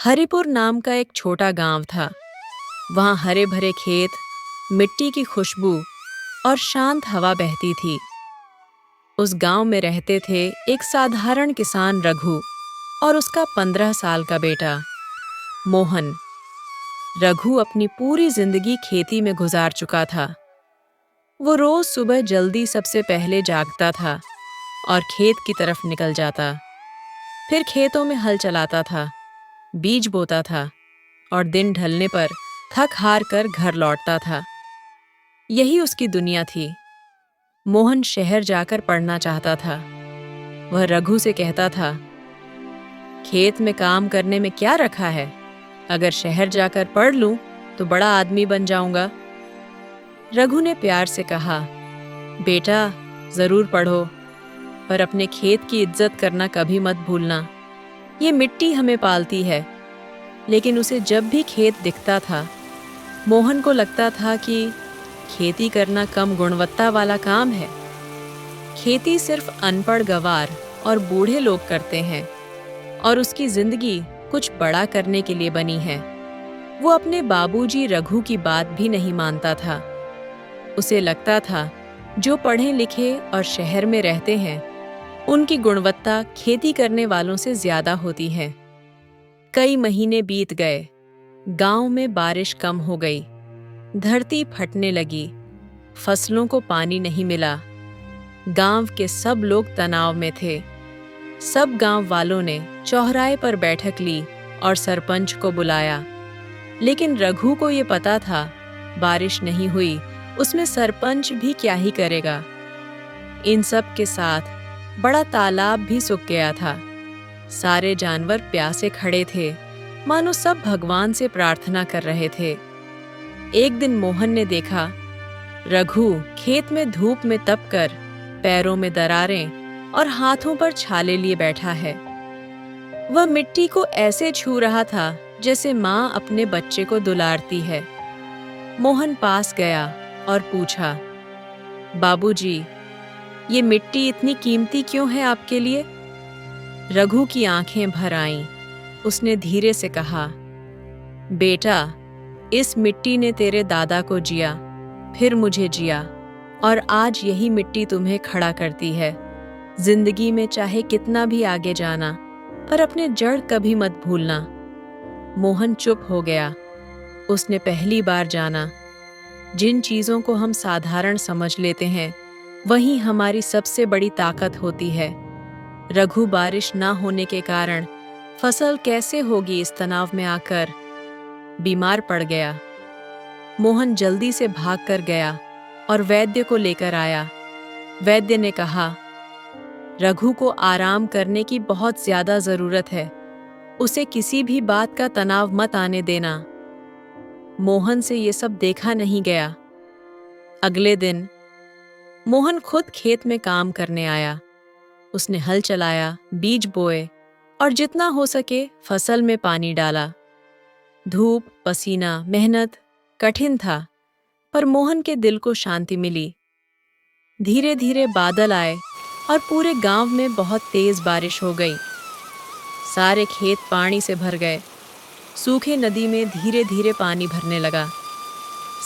हरिपुर नाम का एक छोटा गांव था। वहां हरे भरे खेत, मिट्टी की खुशबू और शांत हवा बहती थी। उस गांव में रहते थे एक साधारण किसान रघु और उसका 15 साल का बेटा मोहन। रघु अपनी पूरी जिंदगी खेती में गुजार चुका था। वो रोज सुबह जल्दी सबसे पहले जागता था और खेत की तरफ निकल जाता। फिर खेतों में हल चलाता था, बीज बोता था और दिन ढलने पर थक हार कर घर लौटता था। यही उसकी दुनिया थी। मोहन शहर जाकर पढ़ना चाहता था। वह रघु से कहता था, खेत में काम करने में क्या रखा है? अगर शहर जाकर पढ़ लूं तो बड़ा आदमी बन जाऊंगा। रघु ने प्यार से कहा, बेटा जरूर पढ़ो, पर अपने खेत की इज्जत करना कभी मत भूलना। ये मिट्टी हमें पालती है। लेकिन उसे जब भी खेत दिखता था, मोहन को लगता था कि खेती करना कम गुणवत्ता वाला काम है। खेती सिर्फ अनपढ़ गंवार और बूढ़े लोग करते हैं और उसकी जिंदगी कुछ बड़ा करने के लिए बनी है। वो अपने बाबूजी रघु की बात भी नहीं मानता था। उसे लगता था जो पढ़े लिखे और शहर में रहते हैं, उनकी गुणवत्ता खेती करने वालों से ज्यादा होती है। कई महीने बीत गए। गांव में बारिश कम हो गई। धरती फटने लगी। फसलों को पानी नहीं मिला। गांव के सब लोग तनाव में थे। सब गांव वालों ने चौराहे पर बैठक ली और सरपंच को बुलाया। लेकिन रघु को ये पता था, बारिश नहीं हुई, उसमें सरपंच भी क्या ही करेगा। इन सब के साथ बड़ा तालाब भी सूख गया था। सारे जानवर प्यासे खड़े थे, मानो सब भगवान से प्रार्थना कर रहे थे। एक दिन मोहन ने देखा, रघु खेत में धूप में तपकर पैरों में दरारें और हाथों पर छाले लिए बैठा है। वह मिट्टी को ऐसे छू रहा था जैसे माँ अपने बच्चे को दुलारती है। मोहन पास गया और पूछा, बाबूजी, ये मिट्टी इतनी कीमती क्यों है आपके लिए? रघु की आंखें भर आईं। उसने धीरे से कहा, बेटा, इस मिट्टी ने तेरे दादा को जिया, फिर मुझे जिया, और आज यही मिट्टी तुम्हें खड़ा करती है। जिंदगी में चाहे कितना भी आगे जाना, पर अपने जड़ कभी मत भूलना। मोहन चुप हो गया। उसने पहली बार जाना, जिन चीजों को हम साधारण समझ लेते हैं, वही हमारी सबसे बड़ी ताकत होती है। रघु बारिश ना होने के कारण फसल कैसे होगी इस तनाव में आकर बीमार पड़ गया। मोहन जल्दी से भाग कर गया और वैद्य को लेकर आया। वैद्य ने कहा, रघु को आराम करने की बहुत ज्यादा जरूरत है। उसे किसी भी बात का तनाव मत आने देना। मोहन से ये सब देखा नहीं गया। अगले दिन मोहन खुद खेत में काम करने आया। उसने हल चलाया, बीज बोए और जितना हो सके फसल में पानी डाला। धूप, पसीना, मेहनत कठिन था, पर मोहन के दिल को शांति मिली। धीरे धीरे बादल आए और पूरे गांव में बहुत तेज बारिश हो गई। सारे खेत पानी से भर गए। सूखे नदी में धीरे धीरे पानी भरने लगा।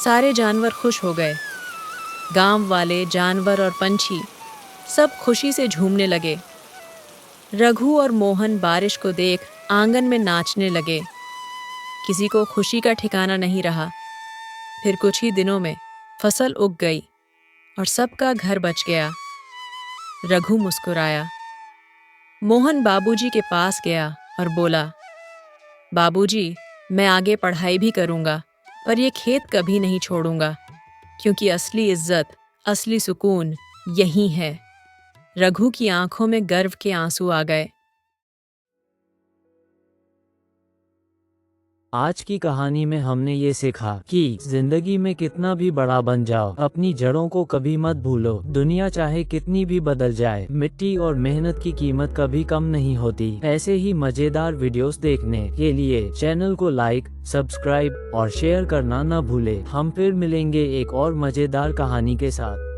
सारे जानवर खुश हो गए। गांव वाले, जानवर और पंछी सब खुशी से झूमने लगे। रघु और मोहन बारिश को देख आंगन में नाचने लगे। किसी को खुशी का ठिकाना नहीं रहा। फिर कुछ ही दिनों में फसल उग गई और सबका घर बच गया। रघु मुस्कुराया। मोहन बाबूजी के पास गया और बोला, बाबूजी, मैं आगे पढ़ाई भी करूंगा, पर ये खेत कभी नहीं छोड़ूंगा, क्योंकि असली इज्जत, असली सुकून यही है। रघु की आंखों में गर्व के आंसू आ गए। आज की कहानी में हमने ये सीखा कि जिंदगी में कितना भी बड़ा बन जाओ, अपनी जड़ों को कभी मत भूलो। दुनिया चाहे कितनी भी बदल जाए, मिट्टी और मेहनत की कीमत कभी कम नहीं होती। ऐसे ही मजेदार वीडियोस देखने के लिए चैनल को लाइक, सब्सक्राइब और शेयर करना न भूले। हम फिर मिलेंगे एक और मजेदार कहानी के साथ।